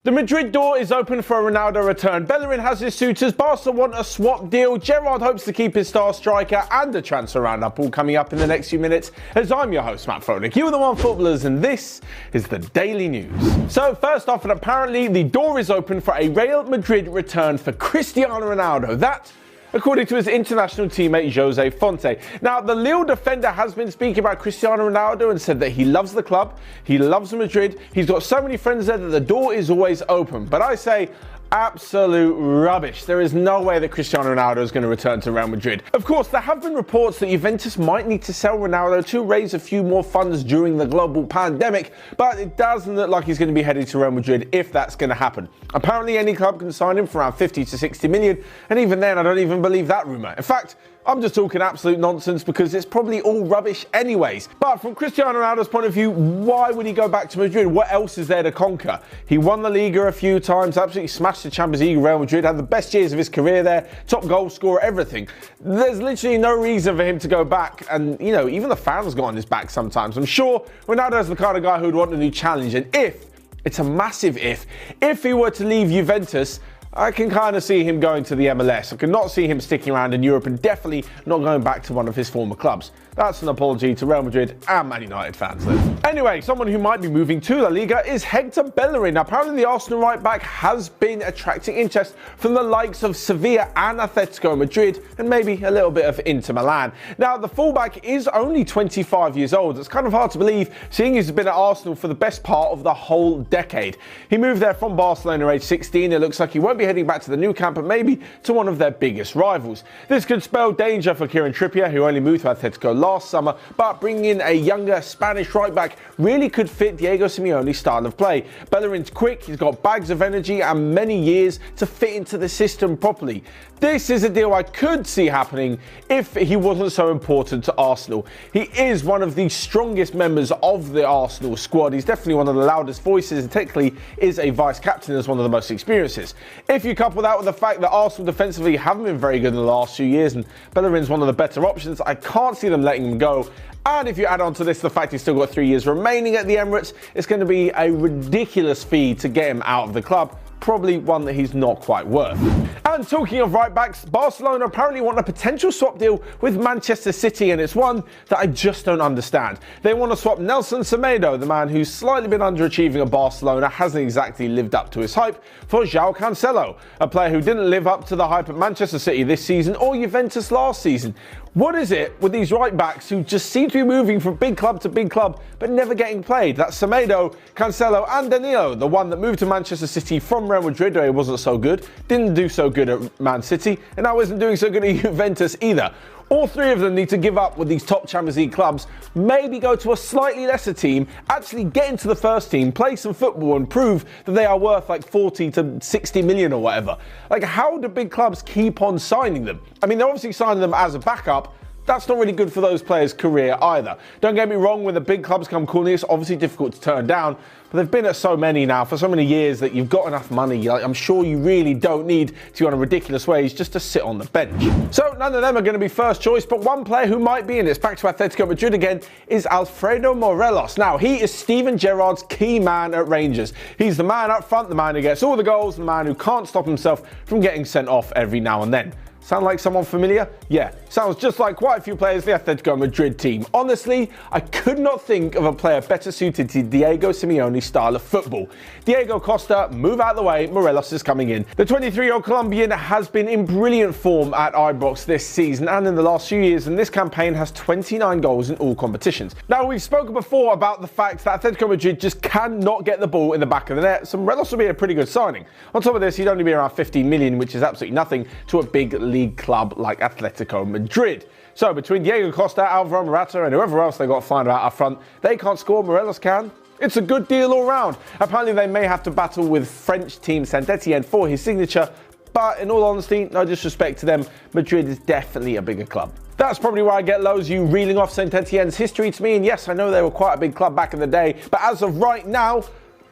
The Madrid door is open for a Ronaldo return. Bellerin has his suitors. Barca want a swap deal. Gerrard hopes to keep his star striker, and a transfer roundup all coming up in the next few minutes. As I'm your host, Matt Froelich, you are the One Footballers, and this is the Daily News. So first off, and apparently the door is open for a Real Madrid return for Cristiano Ronaldo. That, according to his international teammate Jose Fonte. Now, the Lille defender has been speaking about Cristiano Ronaldo and said that he loves the club, he loves Madrid, he's got so many friends there that the door is always open. But I say, absolute rubbish. There is no way that Cristiano Ronaldo is going to return to Real Madrid. Of course, there have been reports that Juventus might need to sell Ronaldo to raise a few more funds during the global pandemic, but it doesn't look like he's going to be headed to Real Madrid if that's going to happen. Apparently, any club can sign him for around 50 to 60 million, and even then, I don't even believe that rumour. In fact, I'm just talking absolute nonsense because it's probably all rubbish anyways. But from Cristiano Ronaldo's point of view, why would he go back to Madrid? What else is there to conquer? He won the Liga a few times, absolutely smashed the Champions League. Real Madrid had the best years of his career there, top goal scorer, everything. There's literally no reason for him to go back, and you know, even the fans got on his back sometimes. I'm sure Ronaldo's the kind of guy who'd want a new challenge, and if, it's a massive if he were to leave Juventus, I can kind of see him going to the MLS. I cannot see him sticking around in Europe, and definitely not going back to one of his former clubs. That's an apology to Real Madrid and Man United fans though. Anyway, someone who might be moving to La Liga is Hector Bellerin. Apparently the Arsenal right back has been attracting interest from the likes of Sevilla and Atletico Madrid, and maybe a little bit of Inter Milan. Now, the fullback is only 25 years old. It's kind of hard to believe, seeing he's been at Arsenal for the best part of the whole decade. He moved there from Barcelona age 16. It looks like he won't be heading back to the new camp, but maybe to one of their biggest rivals. This could spell danger for Kieran Trippier, who only moved to Atletico last summer, but bringing in a younger Spanish right back really could fit Diego Simeone's style of play. Bellerin's quick, he's got bags of energy and many years to fit into the system properly. This is a deal I could see happening if he wasn't so important to Arsenal. He is one of the strongest members of the Arsenal squad. He's definitely one of the loudest voices, and technically is a vice captain as one of the most experienced. If you couple that with the fact that Arsenal defensively haven't been very good in the last few years, and Bellerin's one of the better options, I can't see them letting him go. And if you add on to this the fact he's still got 3 years remaining at the Emirates, it's going to be a ridiculous fee to get him out of the club. Probably one that he's not quite worth. And talking of right backs, Barcelona apparently want a potential swap deal with Manchester City, and it's one that I just don't understand. They want to swap Nelson Semedo, the man who's slightly been underachieving at Barcelona, hasn't exactly lived up to his hype, for João Cancelo, a player who didn't live up to the hype at Manchester City this season or Juventus last season. What is it with these right backs who just seem to be moving from big club to big club but never getting played? That's Semedo, Cancelo and Danilo, the one that moved to Manchester City from Real Madrid where he wasn't so good, didn't do so good at Man City, and now isn't doing so good at Juventus either. All three of them need to give up with these top Champions League clubs, maybe go to a slightly lesser team, actually get into the first team, play some football and prove that they are worth like 40 to 60 million or whatever. Like, how do big clubs keep on signing them? I mean, they're obviously signing them as a backup. That's not really good for those players' career either. Don't get me wrong, when the big clubs come calling, it's obviously difficult to turn down, but they've been at so many now for so many years that you've got enough money. Like, I'm sure you really don't need to go on a ridiculous wage just to sit on the bench. So none of them are going to be first choice, but one player who might be, and it's back to Atletico Madrid again, is Alfredo Morelos. Now, he is Steven Gerrard's key man at Rangers. He's the man up front, the man who gets all the goals, the man who can't stop himself from getting sent off every now and then. Sound like someone familiar? Yeah, sounds just like quite a few players of the Atletico Madrid team. Honestly, I could not think of a player better suited to Diego Simeone's style of football. Diego Costa, move out of the way, Morelos is coming in. The 23-year-old Colombian has been in brilliant form at Ibrox this season and in the last few years, and this campaign has 29 goals in all competitions. Now, we've spoken before about the fact that Atletico Madrid just cannot get the ball in the back of the net, so Morelos will be a pretty good signing. On top of this, he'd only be around 15 million, which is absolutely nothing to a big league club like Atletico Madrid. So between Diego Costa, Alvaro Morata and whoever else they got to find out up front, they can't score, Morelos can. It's a good deal all round. Apparently they may have to battle with French team Saint-Etienne for his signature, but in all honesty, no disrespect to them, Madrid is definitely a bigger club. That's probably why I get loads of you reeling off Saint-Etienne's history to me, and yes, I know they were quite a big club back in the day, but as of right now,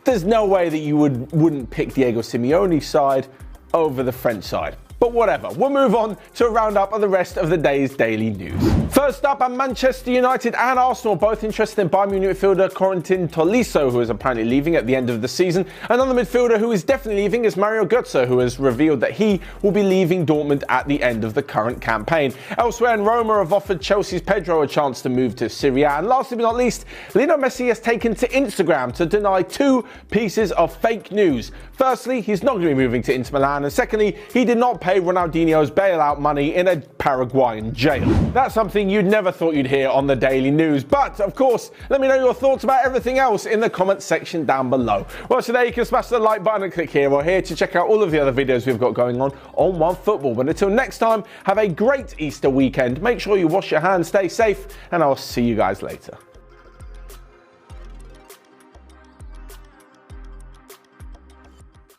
there's no way that you wouldn't pick Diego Simeone's side over the French side. But whatever, we'll move on to a roundup of the rest of the day's daily news. First up, Manchester United and Arsenal both interested in Bayern Munich midfielder Corentin Tolisso, who is apparently leaving at the end of the season. Another midfielder who is definitely leaving is Mario Götze, who has revealed that he will be leaving Dortmund at the end of the current campaign. Elsewhere in Roma have offered Chelsea's Pedro a chance to move to Serie A. And lastly but not least, Lionel Messi has taken to Instagram to deny two pieces of fake news. Firstly, he's not going to be moving to Inter Milan, and secondly, he did not pay Ronaldinho's bailout money in a Paraguayan jail. That's something you'd never thought you'd hear on the Daily News. But, of course, let me know your thoughts about everything else in the comments section down below. Well, today you can smash the like button and click here or here to check out all of the other videos we've got going on OneFootball. But until next time, have a great Easter weekend. Make sure you wash your hands, stay safe, and I'll see you guys later.